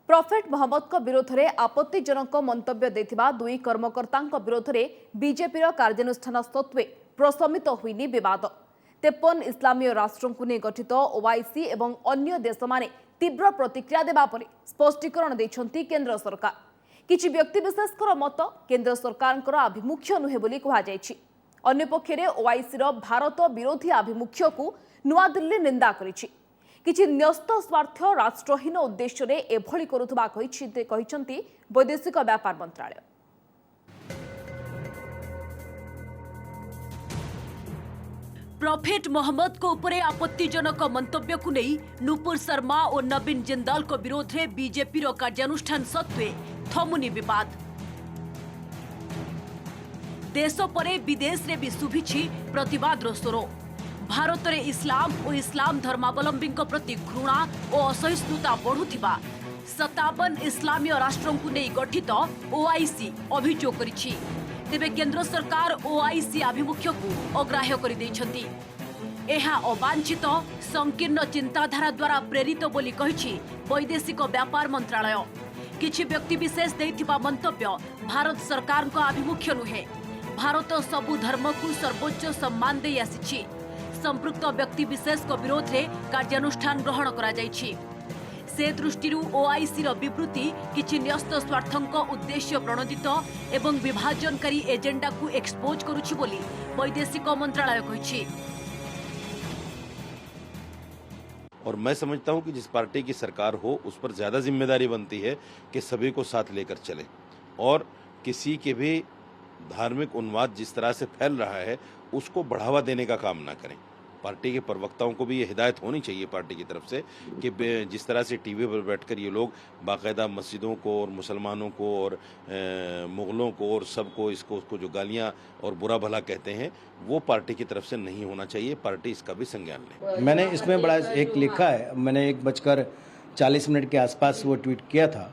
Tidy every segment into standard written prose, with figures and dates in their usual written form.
Prophet Mohammad को विरोध में आपत्तिजनक मंतव्य देथिबा दुई कर्मकर्ता विरोध में बीजेपी कार्यानुष्ठान सत्वे प्रशमित होइनी विवाद। 53 इस्लामीय राष्ट्रों को नहीं गठित ओआईसी एवं अन्य देश माने तीव्र प्रतिक्रिया देबा परे स्पष्टीकरण दैछंती केंद्र सरकार। किछि व्यक्तिविशेषकर मत केंद्र सरकार आभिमुख्य नुहे बोली कहा जायछि। अन्य पक्षरे ओआईसी भारत विरोधी आभिमुख्य को नुआ दिल्ली निंदा करिछि। किछि न्यस्त स्वार्थ राष्ट्रहीन उद्देश्य रे एभली करुथबा कहिसंती वैदेशिक व्यापार मंत्रालय। प्रफेट मोहम्मद को उपरे आपत्तिजनक मंतव्य को नहीं नुपुर शर्मा और नवीन जिंदाल को विरोध में बीजेपी कार्यानुष्ठान सत्वे थमुनी विवाद। देश परे विदेश रे भी शुभिछि प्रतिवाद स्वर। भारत रे इस्लाम और इस्लाम धर्मावलंबी प्रति घृणा और असहिष्णुता बढ़ुथिबा 57 इस्लामीय राष्ट्रों को नहीं गठित ओआईसी अभियोग करिछि। तेबे केंद्र सरकार ओआईसी आभिमुख्य को अग्राह्य कर दैछंती। एहा अवांछित संकीर्ण चिंताधारा द्वारा प्रेरित बोली कहिछि वैदेशिक व्यापार मंत्रालय। किछि व्यक्तिविशेष दैथिबा मंतव्य भारत सरकार को आभिमुख्य नुहे। भारत सबु धर्म को सर्वोच्च सम्मान दे आसिछि। संपृक्त व्यक्तिविशेष को विरोध में कार्यानुष्ठान ग्रहण करा जाइछि। से दृष्टि ओआईसी विवृत्ति किछि न्यस्त स्वार्थंक उद्देश्य प्रणोदित एवं विभाजनकारी एजेंडा को एक्सपोज करुछि बोली वैदेशिक मंत्रालय कहिछि। और मैं समझता हूं कि जिस पार्टी की सरकार हो उस पर ज्यादा जिम्मेदारी बनती है कि सभी को साथ लेकर चले और किसी के भी धार्मिक उन्माद जिस तरह से फैल रहा है उसको बढ़ावा देने का काम ना करें। पार्टी के प्रवक्ताओं को भी ये हिदायत होनी चाहिए पार्टी की तरफ से कि जिस तरह से टीवी पर बैठकर ये लोग बाकायदा मस्जिदों को और मुसलमानों को और मुगलों को और सबको उसको जो गालियां और बुरा भला कहते हैं वो पार्टी की तरफ से नहीं होना चाहिए। पार्टी इसका भी संज्ञान ले। मैंने इसमें बड़ा एक लिखा है, मैंने 1:40 के आसपास वो ट्वीट किया था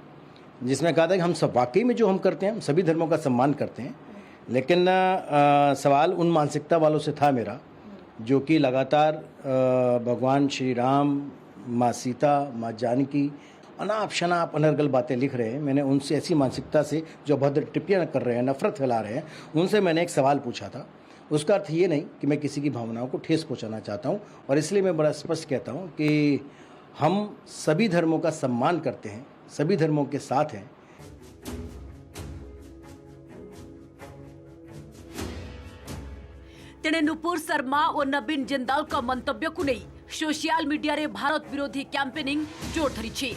जिसमें कहा था कि हम सब वाकई में जो हम करते हैं हम सभी धर्मों का सम्मान करते हैं, लेकिन सवाल उन मानसिकता वालों से था मेरा जो कि लगातार भगवान श्री राम, माँ सीता, माँ जानकी अनाप शनाप अनर्गल बातें लिख रहे हैं। मैंने उनसे ऐसी मानसिकता से जो अभद्र टिप्पणियां कर रहे हैं, नफरत फैला रहे हैं, उनसे मैंने एक सवाल पूछा था। उसका अर्थ ये नहीं कि मैं किसी की भावनाओं को ठेस पहुँचाना चाहता हूँ और इसलिए मैं बड़ा स्पष्ट कहता हूँ कि हम सभी धर्मों का सम्मान करते हैं, सभी धर्मों के साथ हैं। तेणे नुपुर शर्मा और नवीन जिंदाल का मंतव्य को नहीं सोशल मीडिया रे भारत विरोधी कैंपेनिंग जोर धरी।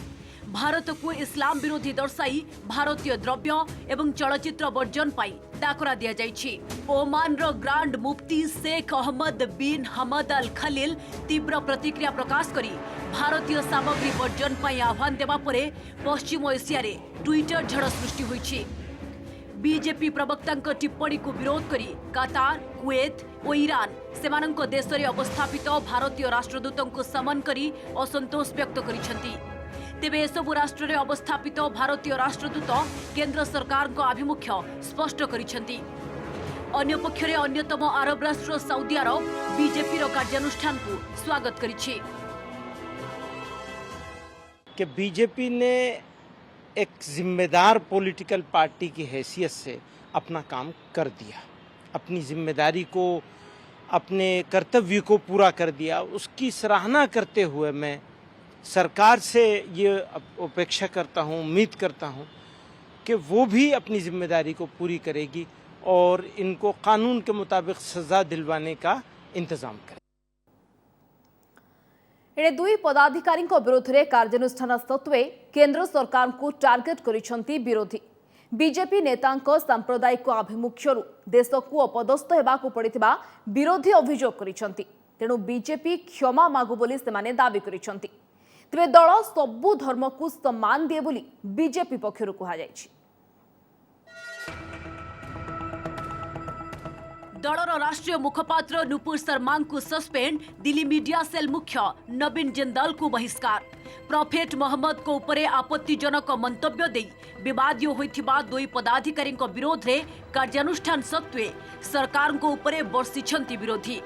भारत को इस्लाम विरोधी दर्शाई भारतीय द्रव्य एवं चलचित्र वर्जन पाई डाकरा दिया जाइछि। ओमान रो ग्रांड मुफ्ती शेख अहमद बिन हमद अल खलील तीव्र प्रतिक्रिया प्रकाश करी भारतीय सामग्री वर्जन पाई आह्वान देवा परे पश्चिम एशिया रे ट्विटर झड़ सृष्टि होइछि। बीजेपी प्रवक्ता टिप्पणी को विरोध करी कतार, कुवैत और ईरान सेमानंक देश में अवस्थापित भारतीय राष्ट्रदूतों को समन करी असंतोष व्यक्त करिसेंती। तेबे एसबु राष्ट्र में अवस्थापित भारतीय राष्ट्रदूत केंद्र सरकार को आभिमुख्य स्पष्ट करिसेंती। अन्य पक्षरे अन्यतम अरब राष्ट्र सऊदी अरब बीजेपी कार्यानुष्ठान को स्वागत करिछि। कि बीजेपी ने एक जिम्मेदार पॉलिटिकल पार्टी की हैसियत से अपना काम कर दिया, अपनी जिम्मेदारी को, अपने कर्तव्य को पूरा कर दिया। उसकी सराहना करते हुए मैं सरकार से ये अपेक्षा करता हूँ, उम्मीद करता हूँ कि वो भी अपनी जिम्मेदारी को पूरी करेगी और इनको कानून के मुताबिक सज़ा दिलवाने का इंतज़ाम करे। एणे दुई पदाधिकारी विरोध में कार्यानुष्ठान सत्वे केंद्र सरकार को टार्गेट करिसेंती विरोधी। बीजेपी नेता सांप्रदायिक आभिमुख्य देश को अपदस्थ होगाकू पड़िथिबा विरोधी अभियोग करिसेंती। तेणु बीजेपी क्षमा मागु बोली सेमाने दाबी करिसेंती। तेबे दल सबु धर्म को सम्मान दिए बोली बीजेपी पक्षरु कहा जायछि। दलर राष्ट्रीय मुखपात्र नुपुर शर्मा को सस्पेंड, दिल्ली मीडिया सेल मुख्य नवीन जिंदाल को बहिष्कार। प्रफेट मोहम्मद को उपरे आपत्तिजनक मंतव्य दे विवादियों होइथिबा दुई पदाधिकारी विरोध में कार्यानुष्ठान सत्वे सरकार को उपरे बर्षिछंती विरोधी।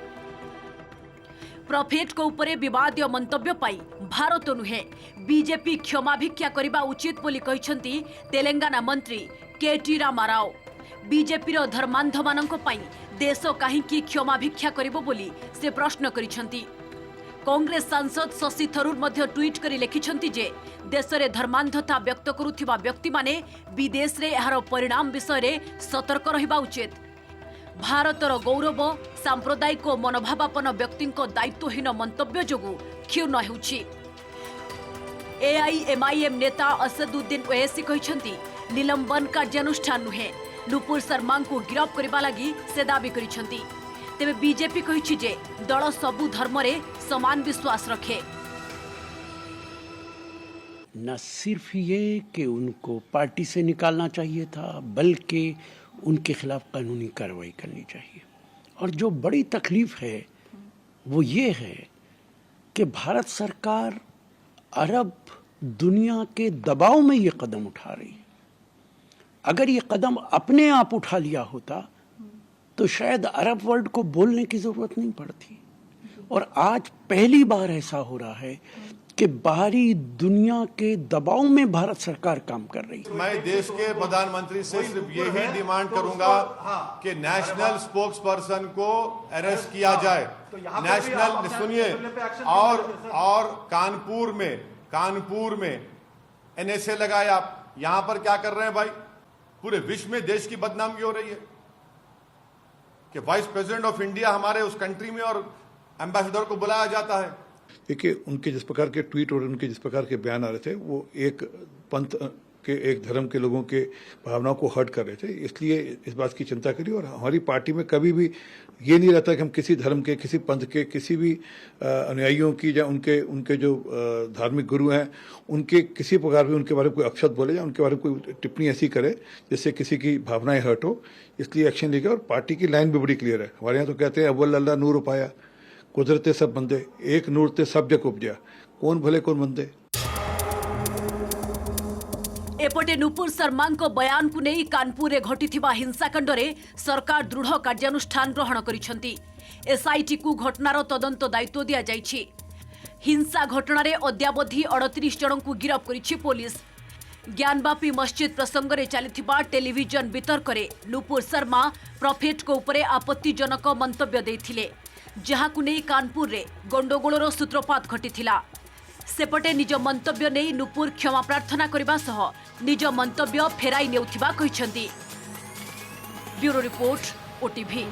प्रफेट को उपरे विवादीय मंतव्य पाई भारत नुहे बीजेपी क्षमा भिक्षा करने उचित बोली कहिसंती तेलंगाना मंत्री केटी रामाराव। बीजेपी धर्मांध मानक पाई देश कहीं क्षमा भिक्षा करिबो बोली से प्रश्न करिसंती। कांग्रेस सांसद शशि थरूर मध्य ट्वीट करी लिखिसंती जे देश में धर्मांधता व्यक्त करुथिबा व्यक्ति माने विदेश रे एहार परिणाम विषय रे सतर्क रहिबा उचित। भारतर गौरव सांप्रदायिक मनोभावापन्न व्यक्ति दायित्वहीन मंतव्य जोगु क्षुण्ण हेउछि। एआईएमआईएम नेता असदुद्दीन ओवैसी कहिसंती निलंबन कार्यानुष्ठान नुहे नुपुर शर्मा को गिरफ्त करने लगी से दाबी करिसंती। तेबे बीजेपी कहिछि जे दल सबु धर्म रे समान विश्वास रखे। न सिर्फ ये कि उनको पार्टी से निकालना चाहिए था बल्कि उनके खिलाफ कानूनी कार्रवाई करनी चाहिए। और जो बड़ी तकलीफ है वो ये है कि भारत सरकार अरब दुनिया के दबाव में ये कदम उठा रही है। अगर ये कदम अपने आप उठा लिया होता तो शायद अरब वर्ल्ड को बोलने की जरूरत नहीं पड़ती। और आज पहली बार ऐसा हो रहा है कि बाहरी दुनिया के दबाव में भारत सरकार काम कर रही है। मैं देश के प्रधानमंत्री से सिर्फ यही डिमांड करूंगा कि नेशनल स्पोक्स पर्सन को अरेस्ट किया जाए। नेशनल सुनिए, और कानपुर में एनएसए लगाया। आप यहां पर क्या कर रहे हैं भाई? पूरे विश्व में देश की बदनामी हो रही है कि वाइस प्रेसिडेंट ऑफ इंडिया हमारे उस कंट्री में और एम्बेसडर को बुलाया जाता है। देखिए, उनके जिस प्रकार के ट्वीट और उनके जिस प्रकार के बयान आ रहे थे वो एक पंथ के, एक धर्म के लोगों के भावनाओं को हर्ट कर रहे थे। इसलिए इस बात की चिंता करी। और हमारी पार्टी में कभी भी ये नहीं रहता कि हम किसी धर्म के, किसी पंथ के, किसी भी अनुयायियों की या उनके जो धार्मिक गुरु हैं उनके किसी प्रकार भी उनके बारे में कोई अपशब्द बोले या उनके बारे में कोई टिप्पणी ऐसी करे जिससे किसी की भावनाएं हर्ट हो। इसलिए एक्शन लिया। और पार्टी की लाइन भी बड़ी क्लियर है। हमारे यहाँ तो कहते हैं अव्वल अल्लाह नूर उपाया, कुदरते सब बंदे, एक नूर ते सब जग उपजा, कौन भले कौन मंदे। एपटे नुपुर शर्मा बयान को नहीं कानपुर में घटिथिबा हिंसाकांड रे सरकार दृढ़ कार्यानुष्ठान ग्रहण करिसंती। एसआईटी को घटनार तदंत दायित्व दिया जाइछि। हिंसा घटना रे अद्यावधि 38 जन को गिरफ्त करिछि पुलिस। ज्ञानवापी मस्जिद प्रसंग में चलिथिबा टेलीविजन वितर्क रे नुपुर शर्मा प्रफेट को उपरे आपत्तिजनक मंतव्य देथिले, जहाकु नहीं कानपुर रे गंडगोलर सूत्रपात घटिथिला। सेपटे निज मंतव्य नहीं नुपुर क्षमा प्रार्थना करबा सह निज मंतव्य फेराई नेउथिबा कहिसंती। Bureau report, OTV.